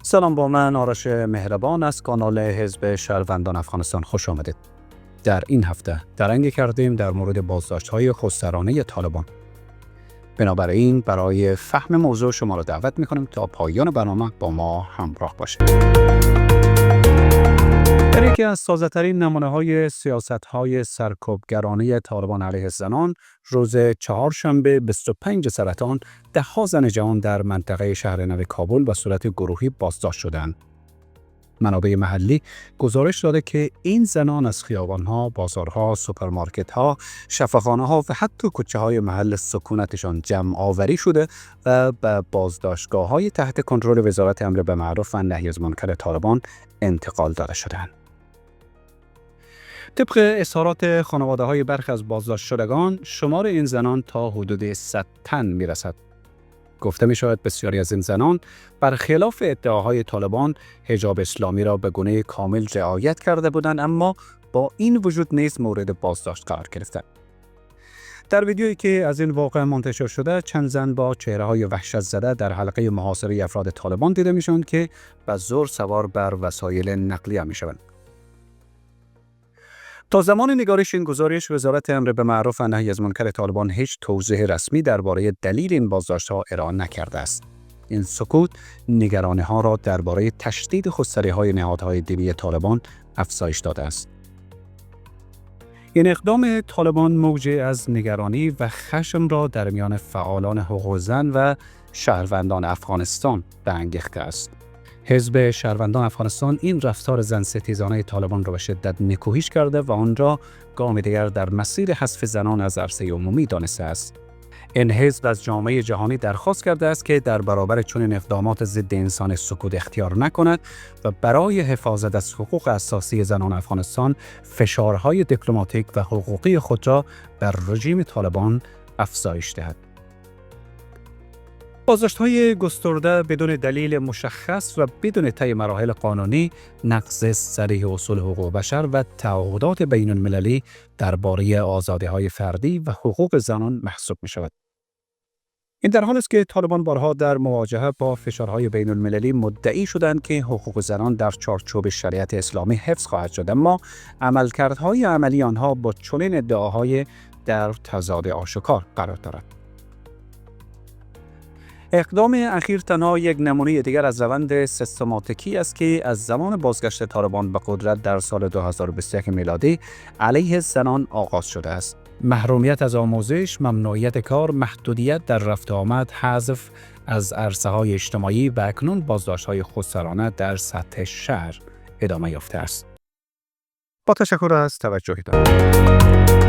سلام، با من آرش مهربان از کانال حزب شهروندان افغانستان خوش آمدید. در این هفته درنگ کردیم در مورد بازداشت‌های خودسرانه طالبان. بنابراین برای فهم موضوع شما را دعوت می‌کنیم تا پایان برنامه با ما همراه باشید. در یکی از تازه‌ترین نمونه‌های سیاست‌های سرکوبگرانه طالبان علیه زنان، روز چهارشنبه 25 سرطان، ده‌ها زن جوان در منطقه شهرنو کابل به صورت گروهی بازداشت شدند. منابع محلی گزارش داده که این زنان از خیابان‌ها، بازارها، سوپرمارکت‌ها، شفاخانه‌ها و حتی کوچه‌های محل سکونتشان جمع آوری شده و به بازداشتگاه‌های تحت کنترل وزارت امر به معروف و نهی از منکر طالبان انتقال داده شدند. طبق اظهارات خانواده‌های برخی از بازداشت شدگان، شمار این زنان تا حدود 100 تن می‌رسد. گفته می‌شود بسیاری از این زنان برخلاف ادعاهای طالبان حجاب اسلامی را به گونه کامل رعایت کرده بودند، اما با این وجود نیز مورد بازداشت قرار گرفتند. در ویدیویی که از این واقعه منتشر شده، چند زن با چهره‌های وحشت زده در حلقه محاصره افراد طالبان دیده می‌شوند که به زور سوار بر وسایل نقلیه می‌شوند. تا زمان نگارش این گزارش، وزارت امر به معروف و نهی از منکر طالبان هیچ توضیح رسمی درباره دلیل این بازداشت‌ها ارائه نکرده است. این سکوت نگرانی‌ها را درباره تشدید خودسری‌های نهادهای دینی طالبان افزایش داده است. این اقدام طالبان موجی از نگرانی و خشم را در میان فعالان حقوق زن و شهروندان افغانستان به انگیخته است. حزب شهروندان افغانستان این رفتار زن ستیزانه طالبان را به شدت نکوهش کرده و آن را گام دیگر در مسیر حذف زنان از عرصه عمومی دانسته است. این حزب از جامعه جهانی درخواست کرده است که در برابر چنین اقدامات ضد انسان سکوت اختیار نکند و برای حفاظت از حقوق اساسی زنان افغانستان فشارهای دیپلماتیک و حقوقی خود را بر رژیم طالبان افزایش دهد. بازداشت‌های گسترده بدون دلیل مشخص و بدون طی مراحل قانونی، نقض صریح اصول حقوق بشر و تعهدات بین‌المللی درباره آزادی‌های فردی و حقوق زنان محسوب می‌شود. این در حالی است که طالبان بارها در مواجهه با فشارهای بین‌المللی مدعی شدند که حقوق زنان در چارچوب شریعت اسلامی حفظ خواهد شد، اما عملکردهای عملی آنها با چنین ادعاهای در تضاد آشکار قرار دارد. اقدام اخیر تنها یک نمونه دیگر از روند سیستماتیکی است که از زمان بازگشت طالبان به قدرت در سال 2021 میلادی علیه زنان آغاز شده است. محرومیت از آموزش، ممنوعیت کار، محدودیت در رفت و آمد، حذف از عرصه‌های اجتماعی و اکنون بازداشت‌های خودسرانه در سطح شهر ادامه یافته است. با تشکر از توجهتان.